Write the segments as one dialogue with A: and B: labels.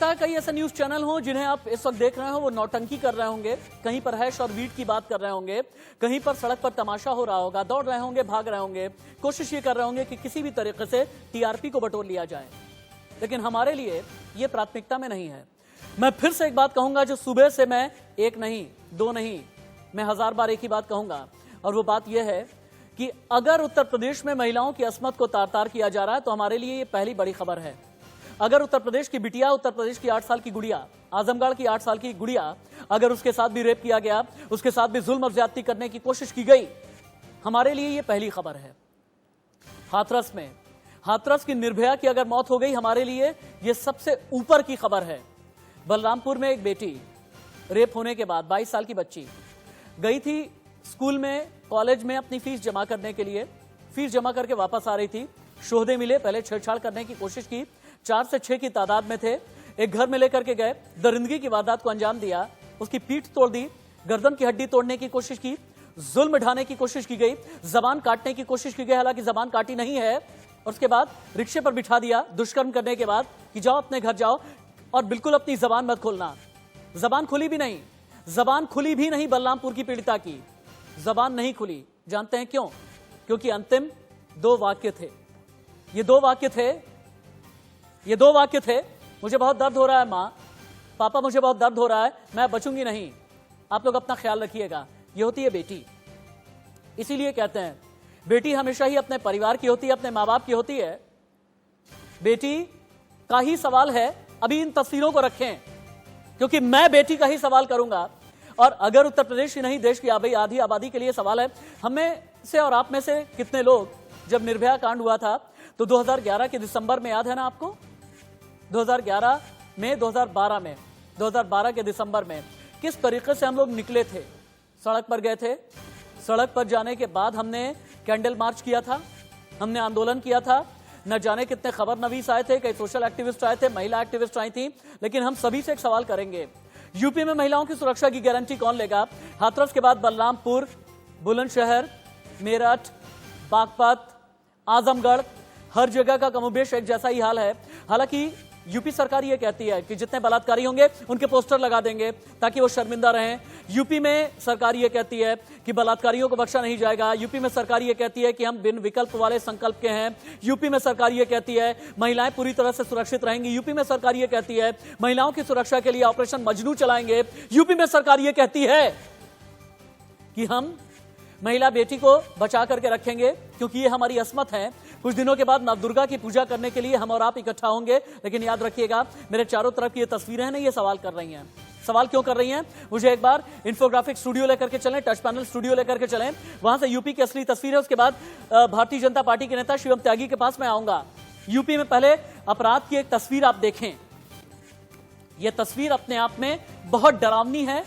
A: सकता है कई ऐसे न्यूज चैनल हों जिन्हें आप इस वक्त देख रहे हो, वो नौटंकी कर रहे होंगे, कहीं पर हैश और वीट की बात कर रहे होंगे, कहीं पर सड़क पर तमाशा हो रहा होगा, दौड़ रहे होंगे, भाग रहे होंगे, कोशिश ये कर रहे होंगे कि किसी भी तरीके से टीआरपी को बटोर लिया जाए। लेकिन हमारे लिए ये प्राथमिकता में नहीं है। मैं फिर से एक बात कहूंगा जो सुबह से मैं एक नहीं, दो नहीं, मैं 1000 बार एक ही बात कहूंगा, और वो बात यह है कि अगर उत्तर प्रदेश में महिलाओं की अस्मत को तार तार किया जा रहा है तो हमारे लिए ये पहली बड़ी खबर है। अगर उत्तर प्रदेश की बिटिया, उत्तर प्रदेश की 8 साल की गुड़िया, आजमगढ़ की 8 साल की गुड़िया, अगर उसके साथ भी रेप किया गया, उसके साथ भी जुल्म और ज्यादती करने की कोशिश की गई, हमारे लिए ये पहली खबर है। हाथरस की निर्भया की अगर मौत हो गई, हमारे लिए ये सबसे ऊपर की खबर है। बलरामपुर में एक बेटी रेप होने के बाद 22 साल की बच्ची गई थी स्कूल में, कॉलेज में अपनी फीस जमा करने के लिए, फीस जमा करके वापस आ रही थी, शोहदे मिले, पहले छेड़छाड़ करने की कोशिश की, 4 से 6 की तादाद में थे, एक घर में लेकर के गए, दरिंदगी की वारदात को अंजाम दिया, उसकी पीठ तोड़ दी, गर्दन की हड्डी तोड़ने की कोशिश की, जुल्म ढाने की कोशिश की गई, जबान काटने की कोशिश की गई, हालांकि जबान काटी नहीं है, और उसके बाद रिक्शे पर बिठा दिया दुष्कर्म करने के बाद कि जाओ अपने घर जाओ और बिल्कुल अपनी जबान मत खोलना। जबान खुली भी नहीं, जबान खुली भी नहीं, बलरामपुर की पीड़िता की जबान नहीं खुली। जानते हैं क्यों? क्योंकि अंतिम 2 वाक्य थे। ये 2 वाक्य थे, मुझे बहुत दर्द हो रहा है मां, पापा मुझे बहुत दर्द हो रहा है, मैं बचूंगी नहीं, आप लोग अपना ख्याल रखिएगा। ये होती है बेटी। इसीलिए कहते हैं बेटी हमेशा ही अपने परिवार की होती है, अपने मां बाप की होती है। बेटी का ही सवाल है, अभी इन तस्वीरों को रखें क्योंकि मैं बेटी का ही सवाल करूंगा। और अगर उत्तर प्रदेश ही नहीं, देश की आधी आबादी के लिए सवाल है। हमें से और आप में से कितने लोग, जब निर्भया कांड हुआ था तो 2011 के दिसंबर में, याद है ना आपको, 2011 में, 2012 के दिसंबर में किस तरीके से हम लोग निकले थे, सड़क पर गए थे। सड़क पर जाने के बाद हमने कैंडल मार्च किया था, हमने आंदोलन किया था, न जाने कितने खबर नवीस आए थे, कई सोशल एक्टिविस्ट आए थे, महिला एक्टिविस्ट आई थी। लेकिन हम सभी से एक सवाल करेंगे, यूपी में महिलाओं की सुरक्षा की गारंटी कौन लेगा? हाथरस के बाद बलरामपुर, बुलंदशहर, मेरठ, बागपत, आजमगढ़, हर जगह का कमोबेश एक जैसा ही हाल है। हालांकि यूपी सरकार ये कहती है कि जितने बलात्कारी होंगे उनके पोस्टर लगा देंगे ताकि वो शर्मिंदा रहें। यूपी में सरकार ये कहती है कि बलात्कारियों को बख्शा नहीं जाएगा। यूपी में सरकार ये कहती है कि हम बिन विकल्प वाले संकल्प के हैं। यूपी में सरकार ये कहती है महिलाएं पूरी तरह से सुरक्षित रहेंगी। यूपी में सरकार ये कहती है महिलाओं की सुरक्षा के लिए ऑपरेशन मजनू चलाएंगे। यूपी में सरकार ये कहती है कि हम महिला बेटी को बचा करके रखेंगे क्योंकि ये हमारी अस्मत है। कुछ दिनों के बाद नवदुर्गा की पूजा करने के लिए हम और आप इकट्ठा होंगे। लेकिन याद रखिएगा, मेरे चारों तरफ की ये तस्वीरें हैं ना, ये सवाल कर रही हैं। सवाल क्यों कर रही हैं? मुझे एक बार इंफोग्राफिक स्टूडियो लेकर के चलें, टच पैनल स्टूडियो लेकर के चलें, वहां से यूपी की असली तस्वीर है। उसके बाद भारतीय जनता पार्टी के नेता शिवम त्यागी के पास मैं आऊंगा। यूपी में पहले अपराध की एक तस्वीर आप देखें। यह तस्वीर अपने आप में बहुत डरावनी है।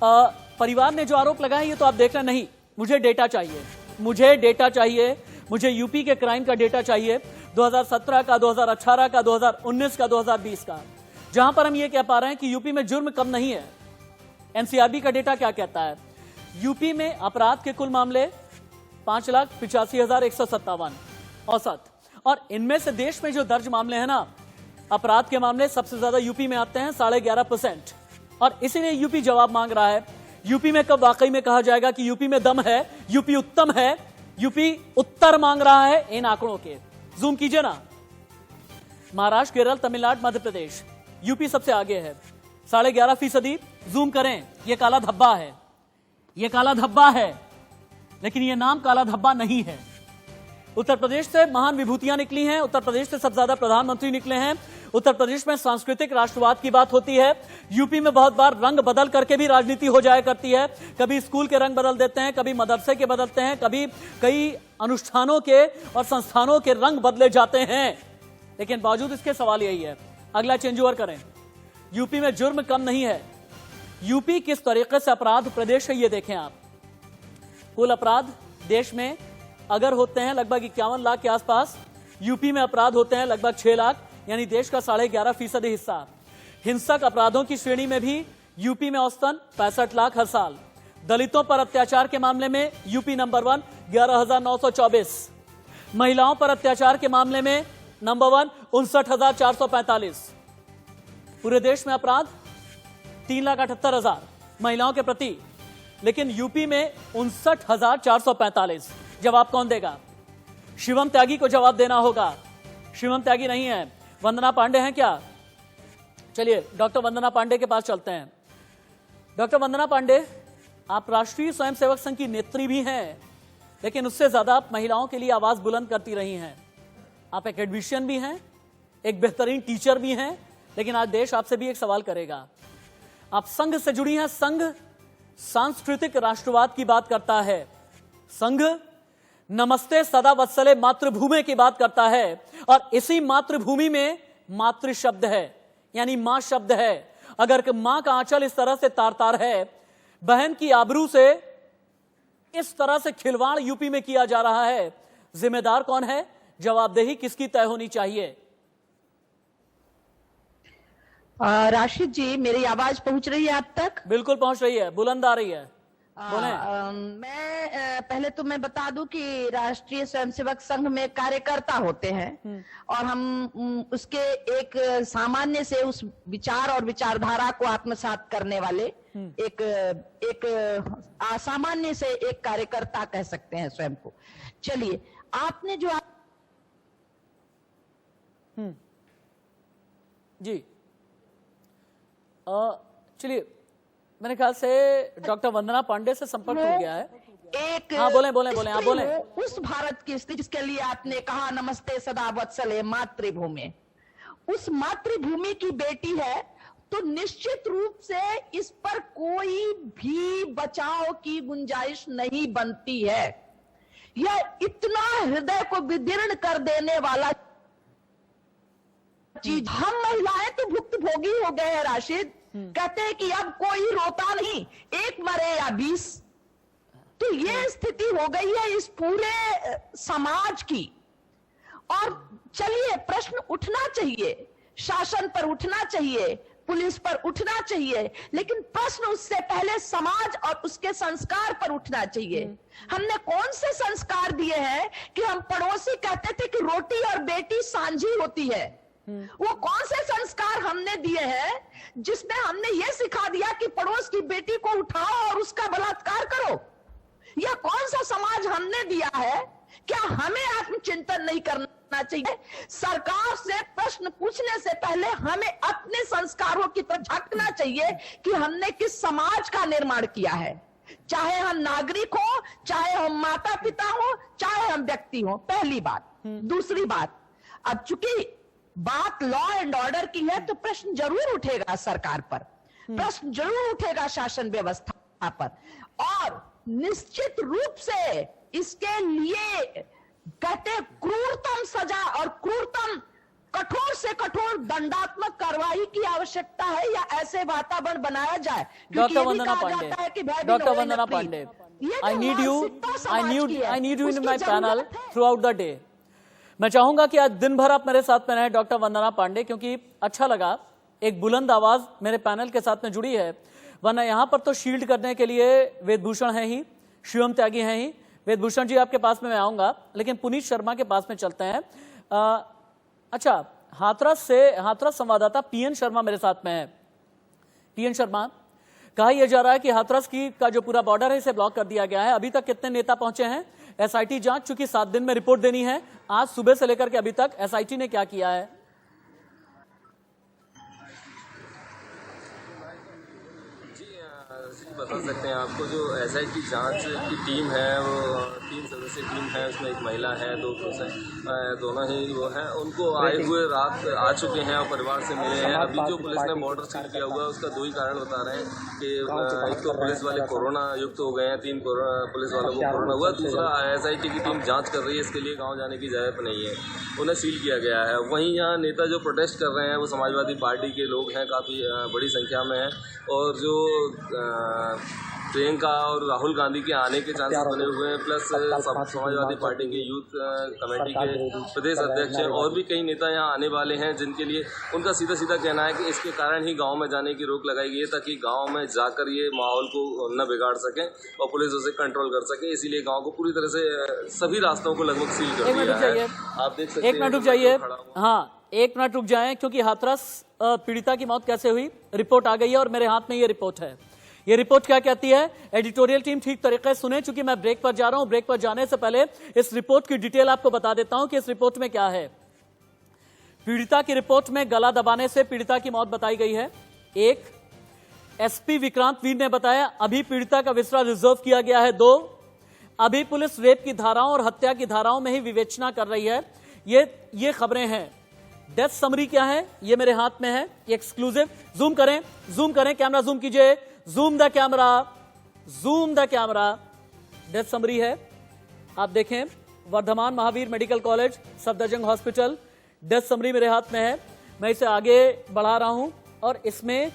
A: परिवार ने जो आरोप लगाए ये तो आप देख रहे नहीं, मुझे डेटा चाहिए, मुझे यूपी के क्राइम का डेटा चाहिए, 2017 का, 2018 का, 2019 का, 2020 का, जहां पर हम ये कह पा रहे हैं कि यूपी में जुर्म कम नहीं है। एनसीआरबी का डेटा क्या कहता है? यूपी में अपराध के कुल मामले 5,85,157 औसत, और इनमें से देश में जो दर्ज मामले हैं ना, अपराध के मामले सबसे ज्यादा यूपी में आते हैं, 11.5%। और इसीलिए यूपी जवाब मांग रहा है। यूपी में कब वाकई में कहा जाएगा कि यूपी में दम है, यूपी उत्तम है? यूपी उत्तर मांग रहा है इन आंकड़ों के। जूम कीजिए ना, महाराष्ट्र, केरल, तमिलनाडु, मध्य प्रदेश, यूपी सबसे आगे है, 11.5%। जूम करें, यह काला धब्बा है, यह काला धब्बा है, लेकिन यह नाम काला धब्बा नहीं है। उत्तर प्रदेश से महान विभूतियां निकली हैं, उत्तर प्रदेश से सबसे ज्यादा प्रधानमंत्री निकले हैं, उत्तर प्रदेश में सांस्कृतिक राष्ट्रवाद की बात होती है। यूपी में बहुत बार रंग बदल करके भी राजनीति हो जाया करती है। कभी स्कूल के रंग बदल देते हैं, कभी मदरसे के बदलते हैं, कभी कई अनुष्ठानों के और संस्थानों के रंग बदले जाते हैं। लेकिन बावजूद इसके सवाल यही है, अगला चेंज ओवर करें, यूपी में जुर्म कम नहीं है। यूपी किस तरीके से अपराध प्रदेश है ये देखें आप। कुल अपराध देश में अगर होते हैं लगभग 51 लाख के आसपास, यूपी में अपराध होते हैं लगभग 6 लाख, यानी देश का 11.5% हिस्सा। हिंसक अपराधों की श्रेणी में भी यूपी में औसतन 65 लाख हर साल। दलितों पर अत्याचार के मामले में यूपी नंबर 1, 11,924। महिलाओं पर अत्याचार के मामले में नंबर 1, 59,445। पूरे देश में अपराध 3,78,000 महिलाओं के प्रति, लेकिन यूपी में 59,445। जवाब कौन देगा? शिवम त्यागी को जवाब देना होगा। शिवम त्यागी नहीं है, वंदना पांडे हैं क्या? चलिए डॉक्टर वंदना पांडे के पास चलते हैं। डॉक्टर वंदना पांडे, आप राष्ट्रीय स्वयंसेवक संघ की नेत्री भी हैं, लेकिन उससे ज्यादा आप महिलाओं के लिए आवाज बुलंद करती रही हैं। आप एकेडमिशियन भी हैं, एक बेहतरीन टीचर भी हैं, लेकिन आज देश आपसे भी एक सवाल करेगा। आप संघ से जुड़ी हैं। संघ सांस्कृतिक राष्ट्रवाद की बात करता है। संघ नमस्ते सदा वत्सले मातृभूमि की बात करता है, और इसी मातृभूमि में मातृ शब्द है, यानी मां शब्द है। अगर मां का आंचल इस तरह से तार तार है, बहन की आबरू से इस तरह से खिलवाड़ यूपी में किया जा रहा है, जिम्मेदार कौन है? जवाबदेही किसकी तय होनी चाहिए?
B: राशिद जी, मेरी आवाज पहुंच रही है आप तक?
A: बिल्कुल पहुंच रही है, बुलंद आ रही है।
B: मैं पहले तो मैं बता दूं कि राष्ट्रीय स्वयंसेवक संघ में कार्यकर्ता होते हैं, और हम उसके एक सामान्य से उस विचार और विचारधारा को आत्मसात करने वाले एक असामान्य से एक कार्यकर्ता कह सकते हैं स्वयं को। चलिए, आपने जो
A: जी चलिए, मेरे ख्याल से डॉक्टर वंदना पांडे से संपर्क हो गया है।
B: एक
A: हाँ, बोले आप बोले।
B: उस भारत की स्त्री जिसके लिए आपने कहा नमस्ते सदा वत्सले मातृभूमि, उस मातृभूमि की बेटी है, तो निश्चित रूप से इस पर कोई भी बचाव की गुंजाइश नहीं बनती है। यह इतना हृदय को विदीर्ण कर देने वाला चीज, हम महिलाएं तो भुक्तभोगी हो गए हैं राशिद। कहते हैं कि अब कोई रोता नहीं, एक मरे या 20। तो ये स्थिति हो गई है इस पूरे समाज की। और चलिए, प्रश्न उठना चाहिए, शासन पर उठना चाहिए, पुलिस पर उठना चाहिए, लेकिन प्रश्न उससे पहले समाज और उसके संस्कार पर उठना चाहिए। हमने कौन से संस्कार दिए हैं कि हम पड़ोसी कहते थे कि रोटी और बेटी सांझी होती है? वो कौन से संस्कार हमने दिए हैं जिसमें हमने ये सिखा दिया कि पड़ोस की बेटी को उठाओ और उसका बलात्कार करो? यह कौन सा समाज हमने दिया है? क्या हमें आत्मचिंतन नहीं करना चाहिए? सरकार से प्रश्न पूछने से पहले हमें अपने संस्कारों की तरफ झांकना चाहिए कि हमने किस समाज का निर्माण किया है। चाहे हम नागरिक हो, चाहे हम माता पिता हो, चाहे हम व्यक्ति हो, पहली बात। दूसरी बात, अब चूंकि बात लॉ एंड ऑर्डर की है, तो प्रश्न जरूर उठेगा सरकार पर, प्रश्न जरूर उठेगा शासन व्यवस्था पर, और निश्चित रूप से इसके लिए कहते क्रूरतम सजा और क्रूरतम कठोर से कठोर दंडात्मक कार्रवाई की आवश्यकता है, या ऐसे वातावरण बनाया जाए।
A: Doctor Vandana Pandey, I need you in my panel throughout the day. मैं चाहूंगा कि आज दिन भर आप मेरे साथ में रहे डॉक्टर वंदना पांडे, क्योंकि अच्छा लगा, एक बुलंद आवाज मेरे पैनल के साथ में जुड़ी है। वरना यहां पर तो शील्ड करने के लिए वेदभूषण है ही, शिवम त्यागी है ही। वेदभूषण जी आपके पास में मैं आऊंगा, लेकिन पुनीत शर्मा के पास में चलते हैं। अच्छा, हाथरस संवाददाता पीएन शर्मा मेरे साथ में है। पीएन शर्मा, कहा यह जा रहा है कि हाथरस का जो पूरा बॉर्डर है इसे ब्लॉक कर दिया गया है। अभी तक कितने नेता पहुंचे हैं? एसआईटी जांच चूंकि 7 दिन में रिपोर्ट देनी है, आज सुबह से लेकर के अभी तक एसआईटी ने क्या किया है?
C: बता सकते हैं आपको, जो एसआईटी जांच की टीम है, वो 3 सदस्यीय टीम है, उसमें एक महिला है, 2 पुरुष हैं, दोनों ही वो हैं। उनको आए हुए रात आ चुके हैं और परिवार से मिले हैं। अभी जो पुलिस ने बॉर्डर सील किया हुआ है, उसका 2 ही कारण बता रहे हैं कि एक तो पुलिस वाले कोरोना युक्त हो गए हैं, 3 पुलिस वालों को कोरोना हुआ, दूसरा एसआईटी की टीम जाँच कर रही है, इसके लिए गाँव जाने की इजाज़त नहीं है, उन्हें सील किया गया है। वहीं यहाँ नेता जो प्रोटेस्ट कर रहे हैं वो समाजवादी पार्टी के लोग हैं, काफ़ी बड़ी संख्या में हैं, और जो प्रियंका और राहुल गांधी के आने के चांसेस बने हुए हैं, प्लस समाजवादी पार्टी के यूथ कमेटी के प्रदेश अध्यक्ष और भी कई नेता यहाँ आने वाले हैं, जिनके लिए उनका सीधा सीधा कहना है कि इसके कारण ही गांव में जाने की रोक लगाई गई है, ताकि गांव में जाकर ये माहौल को न बिगाड़ सकें और पुलिस उसे कंट्रोल कर सके। इसीलिए गाँव को पूरी तरह से सभी रास्तों को लगभग सील कर दिया है।
A: आप देख सकते हैं। एक मिनट रुक जाइए। हाँ, एक मिनट रुक जाएं, क्योंकि हाथरस पीड़िता की मौत कैसे हुई रिपोर्ट आ गई है और मेरे हाथ में ये रिपोर्ट है। ये रिपोर्ट क्या कहती है, एडिटोरियल टीम ठीक तरीके से सुने, चूंकि मैं ब्रेक पर जा रहा हूं। ब्रेक पर जाने से पहले इस रिपोर्ट की डिटेल आपको बता देता हूं कि इस रिपोर्ट में क्या है। पीड़िता की रिपोर्ट में गला दबाने से पीड़िता की मौत बताई गई है। एक, एसपी विक्रांत वीर ने बताया अभी पीड़िता का विसरा रिजर्व किया गया है। 2, अभी पुलिस रेप की धाराओं और हत्या की धाराओं में ही विवेचना कर रही है। ये खबरें हैं। डेथ समरी क्या है, ये मेरे हाथ में है, ये एक्सक्लूसिव। जूम करें, कैमरा जूम कीजिए, zoom the camera. Death summary है, आप देखें, Vardhman Mahavir Medical College, Safdarjung Hospital. Death summary मेरे हाथ में है, मैं इसे आगे बढ़ा रहा हूं और इसमें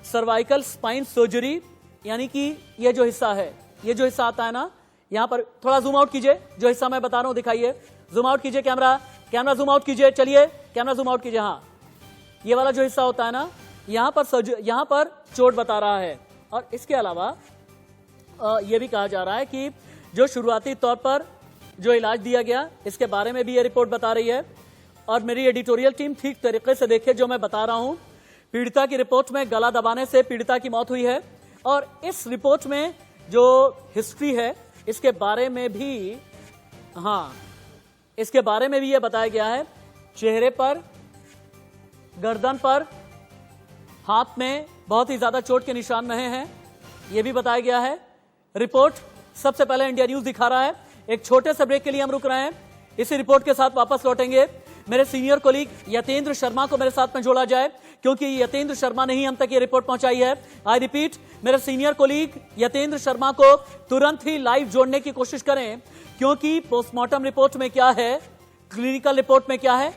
A: सर्वाइकल स्पाइन सर्जरी, यानी कि ये जो हिस्सा है, ये जो हिस्सा आता है ना, यहां पर थोड़ा जूम आउट कीजिए, जो हिस्सा मैं बता रहा हूं दिखाइए। जूम आउट कीजिए, कैमरा जूम आउट कीजिए, चलिए कैमरा जूम आउट कीजिए। हाँ, ये वाला जो हिस्सा होता है ना, यहां पर चोट बता रहा है। और इसके अलावा यह भी कहा जा रहा है कि जो शुरुआती तौर पर जो इलाज दिया गया, इसके बारे में भी यह रिपोर्ट बता रही है। और मेरी एडिटोरियल टीम ठीक तरीके से देखे जो मैं बता रहा हूं। पीड़िता की रिपोर्ट में गला दबाने से पीड़िता की मौत हुई है और इस रिपोर्ट में जो हिस्ट्री है इसके बारे में भी, हाँ, इसके बारे में भी यह बताया गया है। चेहरे पर, गर्दन पर, हाथ में बहुत ही ज्यादा चोट के निशान रहे हैं, यह भी बताया गया है। रिपोर्ट सबसे पहले इंडिया न्यूज दिखा रहा है। एक छोटे से ब्रेक के लिए हम रुक रहे हैं, इसी रिपोर्ट के साथ वापस लौटेंगे। मेरे सीनियर कोलीग यतेंद्र शर्मा को मेरे साथ में जोड़ा जाए, क्योंकि यतेंद्र शर्मा ने ही हम तक ये रिपोर्ट पहुंचाई है। आई रिपीट, मेरे सीनियर कोलीग यतेंद्र शर्मा को तुरंत ही लाइव जोड़ने की कोशिश करें, क्योंकि पोस्टमार्टम रिपोर्ट में क्या है, क्लिनिकल रिपोर्ट में क्या है,